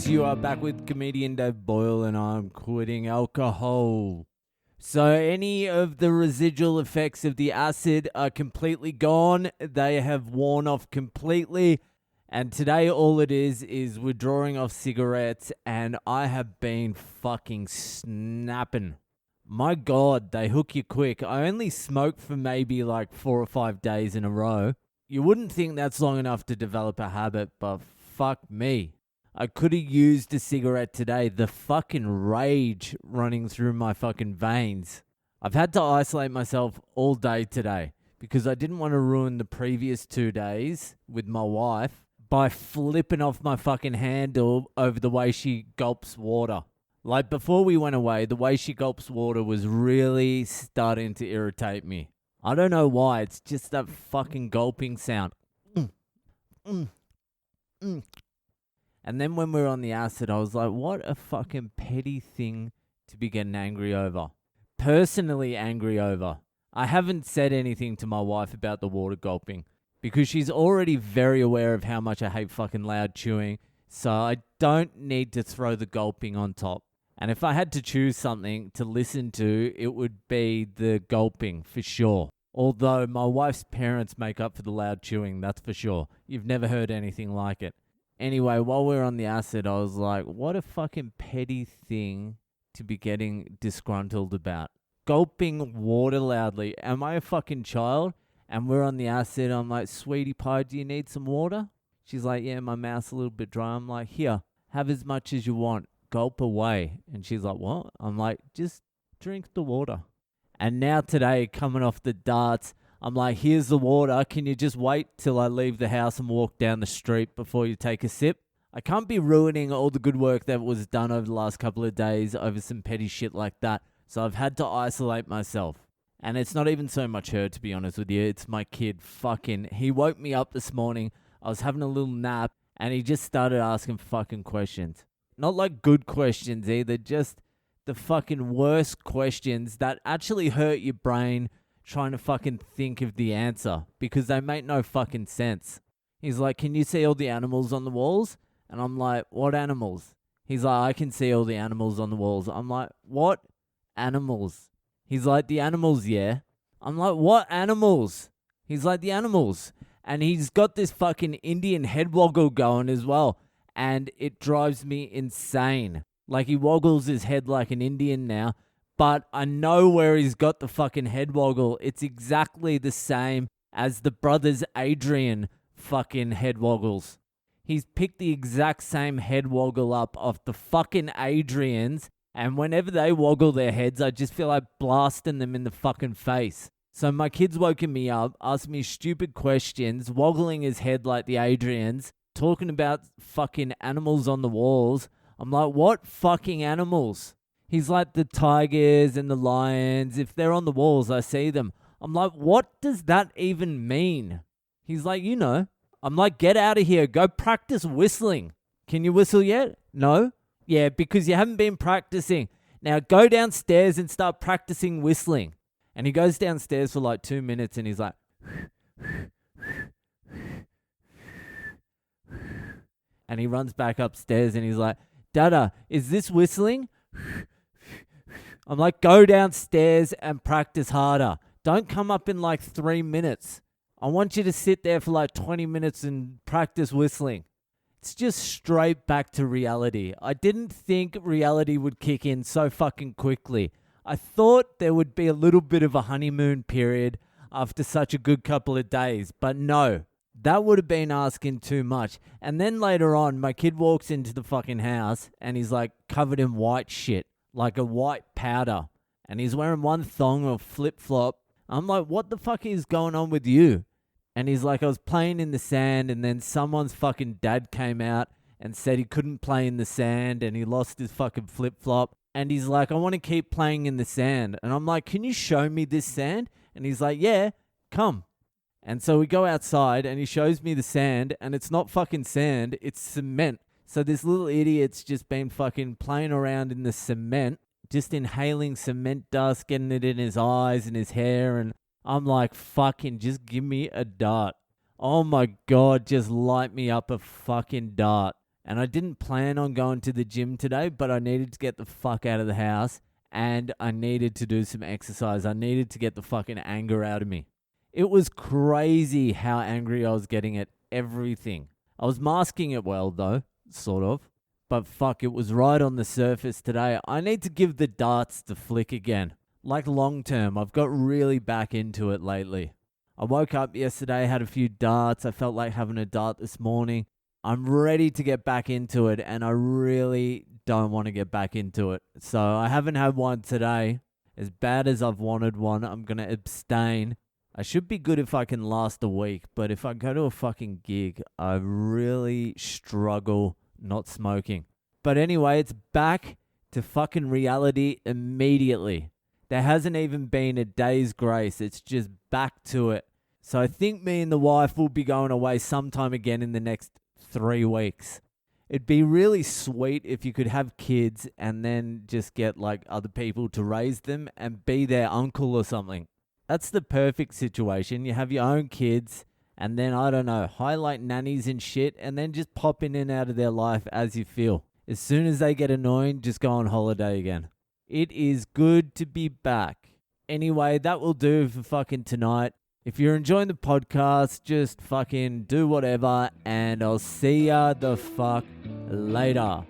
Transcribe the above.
kids, you are back with comedian David Boyle and I'm quitting alcohol. So any of the residual effects of the acid are completely gone. They have worn off completely. And today all it is withdrawing off cigarettes, and I have been fucking snapping. My God, they hook you quick. I only smoked for maybe like 4 or 5 days in a row. You wouldn't think that's long enough to develop a habit, but fuck me. I could have used a cigarette today. The fucking rage running through my fucking veins. I've had to isolate myself all day today because I didn't want to ruin the previous 2 days with my wife by flipping off my fucking handle over the way she gulps water. Like before we went away, the way she gulps water was really starting to irritate me. I don't know why. It's just that fucking gulping sound. And then when we were on the acid, I was like, what a fucking petty thing to be getting angry over. Personally angry over. I haven't said anything to my wife about the water gulping because she's already very aware of how much I hate fucking loud chewing. So I don't need to throw the gulping on top. And if I had to choose something to listen to, it would be the gulping for sure. Although my wife's parents make up for the loud chewing, that's for sure. You've never heard anything like it. Anyway, while we were on the acid, I was like, what a fucking petty thing to be getting disgruntled about. Gulping water loudly. Am I a fucking child? And we're on the acid. I'm like, sweetie pie, do you need some water? She's like, yeah, my mouth's a little bit dry. I'm like, here, have as much as you want. Gulp away. And she's like, what? I'm like, just drink the water. And now today, coming off the darts, I'm like, here's the water. Can you just wait till I leave the house and walk down the street before you take a sip? I can't be ruining all the good work that was done over the last couple of days over some petty shit like that. So I've had to isolate myself. And it's not even so much her, to be honest with you. It's my kid. He woke me up this morning. I was having a little nap and he just started asking fucking questions. Not like good questions either, just the fucking worst questions that actually hurt your brain trying to fucking think of the answer because they make no fucking sense. He's like, can you see all the animals on the walls? And I'm like, what animals? He's like, I can see all the animals on the walls. I'm like, what animals? He's like, the animals, yeah. I'm like, what animals? He's like, the animals. And he's got this fucking Indian head woggle going as well. And it drives me insane. Like he woggles his head like an Indian now. But I know where he's got the fucking head woggle. It's exactly the same as the brothers Adrian fucking head woggles. He's picked the exact same head woggle up off the fucking Adrians. And whenever they woggle their heads, I just feel like blasting them in the fucking face. So my kid's woken me up, asked me stupid questions, woggling his head like the Adrians, talking about fucking animals on the walls. I'm like, what fucking animals? He's like, the tigers and the lions. If they're on the walls, I see them. I'm like, what does that even mean? He's like, you know. I'm like, get out of here. Go practice whistling. Can you whistle yet? No? Yeah, because you haven't been practicing. Now go downstairs and start practicing whistling. And he goes downstairs for like 2 minutes and he's like, and he runs back upstairs and he's like, Dada, is this whistling? I'm like, go downstairs and practice harder. Don't come up in like 3 minutes. I want you to sit there for like 20 minutes and practice whistling. It's just straight back to reality. I didn't think reality would kick in so fucking quickly. I thought there would be a little bit of a honeymoon period after such a good couple of days, but no. That would have been asking too much. And then later on, my kid walks into the fucking house and he's like covered in white shit, like a white powder. And he's wearing one thong or flip-flop. I'm like, what the fuck is going on with you? And he's like, I was playing in the sand and then someone's fucking dad came out and said he couldn't play in the sand and he lost his fucking flip-flop. And he's like, I want to keep playing in the sand. And I'm like, can you show me this sand? And he's like, yeah, come. And so we go outside and he shows me the sand and it's not fucking sand, it's cement. So this little idiot's just been fucking playing around in the cement, just inhaling cement dust, getting it in his eyes and his hair. And I'm like, fucking just give me a dart. Oh my God, just light me up a fucking dart. And I didn't plan on going to the gym today, but I needed to get the fuck out of the house and I needed to do some exercise. I needed to get the fucking anger out of me. It was crazy how angry I was getting at everything. I was masking it well though, sort of. But fuck, it was right on the surface today. I need to give the darts the flick again. Like long term, I've got really back into it lately. I woke up yesterday, had a few darts. I felt like having a dart this morning. I'm ready to get back into it, and I really don't want to get back into it. So I haven't had one today. As bad as I've wanted one, I'm going to abstain. I should be good if I can last a week, but if I go to a fucking gig, I really struggle not smoking. But anyway, it's back to fucking reality immediately. There hasn't even been a day's grace. It's just back to it. So I think me and the wife will be going away sometime again in the next 3 weeks. It'd be really sweet if you could have kids and then just get like other people to raise them and be their uncle or something. That's the perfect situation. You have your own kids and then, I don't know, highlight nannies and shit and then just pop in and out of their life as you feel. As soon as they get annoying, just go on holiday again. It is good to be back. Anyway, that will do for fucking tonight. If you're enjoying the podcast, just fucking do whatever, and I'll see ya the fuck later.